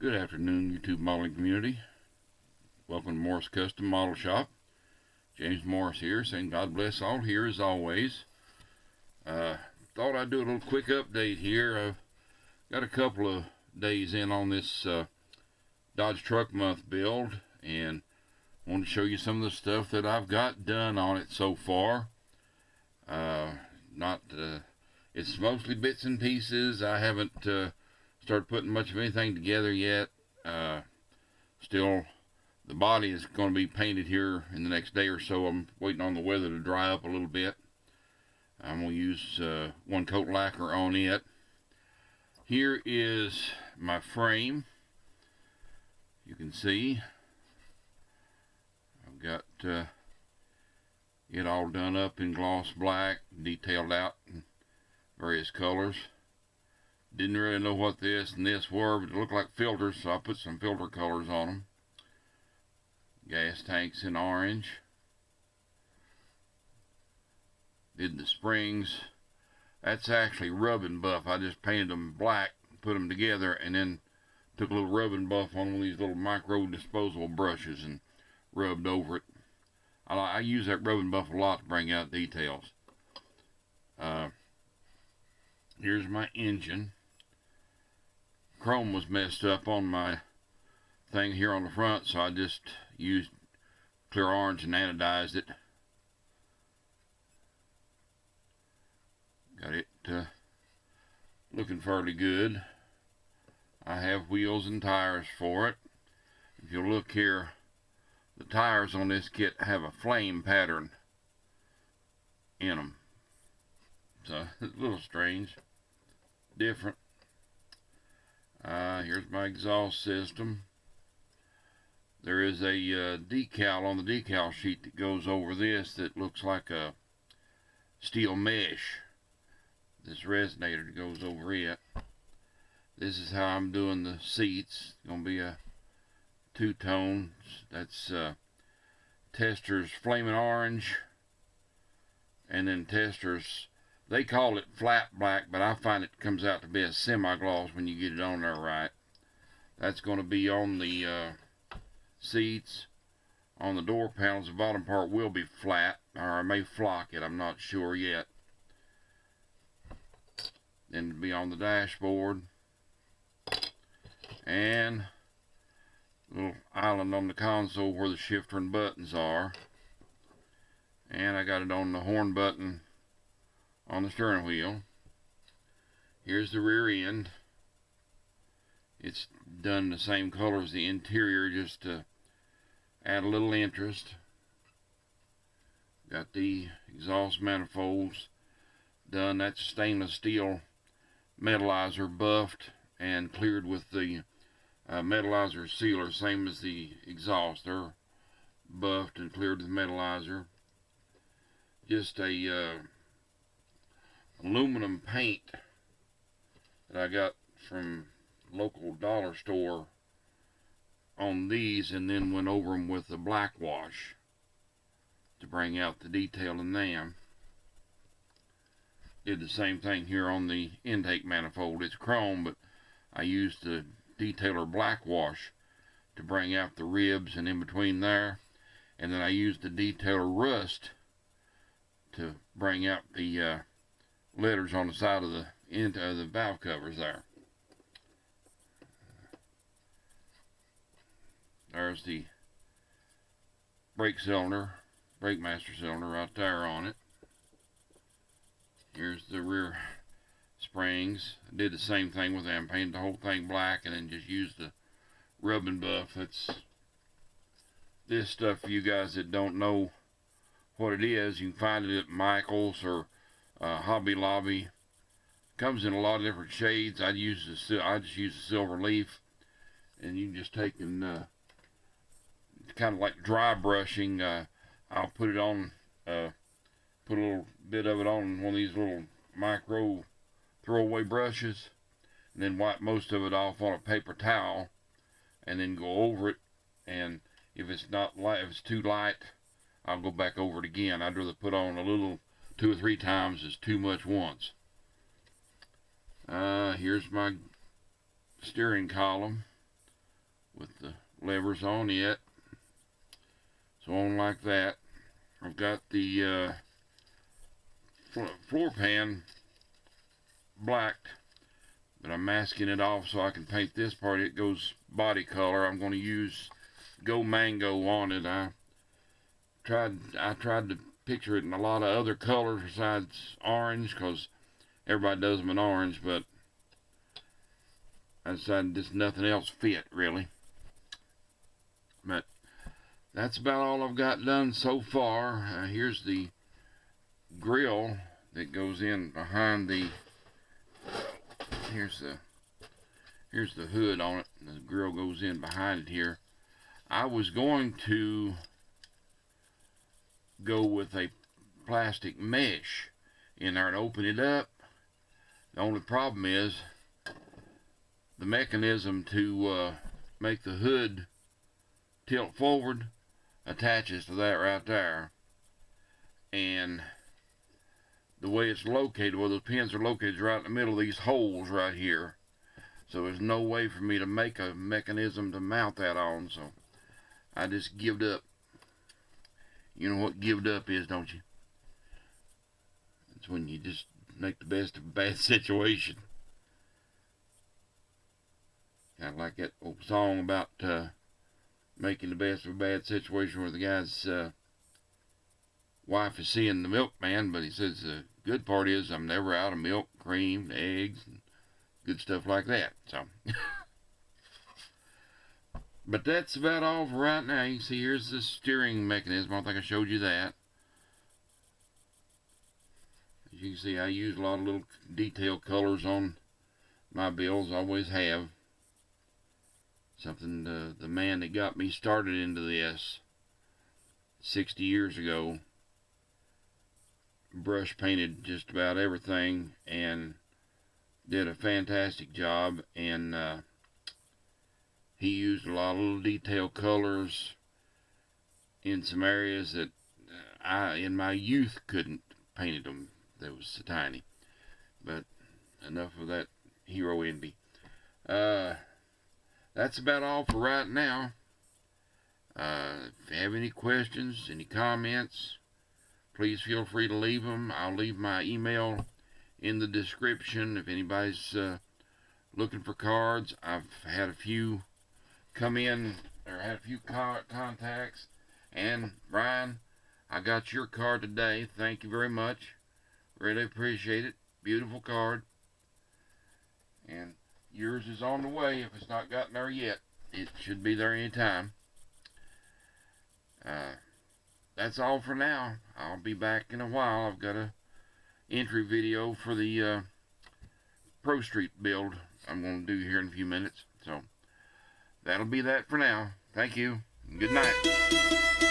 Good afternoon, YouTube modeling community. Welcome to Morris Custom Model Shop. James Morris here, saying God bless all here as always. Thought I'd do a little quick update here. I've got a couple of days in on this Dodge Truck Month build, and I want to show you some of the stuff that I've got done on it so far. It's mostly bits and pieces. I haven't started putting much of anything together yet. Still, the body is going to be painted here in the next day or so. I'm waiting on the weather to dry up a little bit. I'm going to use one coat lacquer on it. Here is my frame. You can see I've got it all done up in gloss black, detailed out in various colors. Didn't really know what this and this were, but it looked like filters, so I put some filter colors on them. Gas tanks in orange. Did the springs. That's actually rub and buff. I just painted them black, put them together, and then took a little rub and buff on one of these little micro disposable brushes and rubbed over it. I use that rub and buff a lot to bring out details. Here's my engine. Chrome was messed up on my thing here on the front, so I just used clear orange and anodized it. Got it looking fairly good. I have wheels and tires for it. If you look here, the tires on this kit have a flame pattern in them, so it's a little strange, different. Here's my exhaust system. There is a decal on the decal sheet that goes over this that looks like a steel mesh. This resonator goes over it. This is how I'm doing the seats. It's going to be a two-tone. That's Tester's Flaming Orange, and then Tester's, they call it flat black, but I find it comes out to be a semi-gloss when you get it on there right. That's going to be on the seats. On the door panels, the bottom part will be flat, or I may flock it, I'm not sure yet. Then it'll be on the dashboard. And a little island on the console where the shifter and buttons are. And I got it on the horn button on the steering wheel. Here's the rear end. It's done the same color as the interior just to add a little interest. Got the exhaust manifolds done. That's stainless steel metallizer, buffed and cleared with the metallizer sealer, same as the exhaust. They're buffed and cleared with metallizer. Just a aluminum paint that I got from local dollar store on these, and then went over them with the black wash to bring out the detail in them. Did the same thing here on the intake manifold. It's chrome, but I used the detailer black wash to bring out the ribs and in between there, and then I used the detailer rust to bring out the letters on the side of the valve covers there. There's the brake cylinder, brake master cylinder right there on it. Here's the rear springs. I did the same thing with them, painted the whole thing black and then just used the rub and buff. It's this stuff for you guys that don't know what it is. You can find it at Michael's or Hobby Lobby. Comes in a lot of different shades. I just use the silver leaf, and you can just take and kind of like dry brushing. I'll put it on, put a little bit of it on one of these little micro throwaway brushes, and then wipe most of it off on a paper towel, and then go over it. And if it's not light, if it's too light, I'll go back over it again. I'd rather put on a little 2 or 3 times as too much once. Here's my steering column. with the levers on yet. So on like that. I've got the floor pan blacked, but I'm masking it off so I can paint this part. It goes body color. I'm going to use Go Mango on it. I tried to picture it in a lot of other colors besides orange, because everybody does them in orange, but I decided just nothing else fit really. But that's about all I've got done so far. Here's the grill that goes in behind the, here's the hood on it. The grill goes in behind it here. I was going to go with a plastic mesh in there and open it up. The only problem is the mechanism to make the hood tilt forward attaches to that right there, and the way it's located, where those pins are located, is right in the middle of these holes right here. So there's no way for me to make a mechanism to mount that on, so I just gived up. You know what gived up is, don't you? It's when you just make the best of a bad situation. Kind of like that old song about making the best of a bad situation, where the guy's wife is seeing the milkman, but he says the good part is I'm never out of milk, cream, eggs, and good stuff like that. So, but that's about all for right now. You can see here's the steering mechanism. I don't think I showed you that. As you can see, I use a lot of little detail colors on my builds. I always have. Something the man that got me started into this 60 years ago brush painted just about everything and did a fantastic job, and he used a lot of little detail colors in some areas that I in my youth couldn't paint them. They was so tiny. But enough of that hero envy. That's about all for right now. If you have any questions, any comments, please feel free to leave them. I'll leave my email in the description if anybody's looking for cards. I've had a few come in, or had a few contacts. And Brian, I got your card today. Thank you very much. Really appreciate it. Beautiful card. And yours is on the way if it's not gotten there yet. It should be there anytime. That's all for now. I'll be back in a while. I've got a entry video for the Pro Street build I'm going to do here in a few minutes. So that'll be that for now. Thank you. Good night.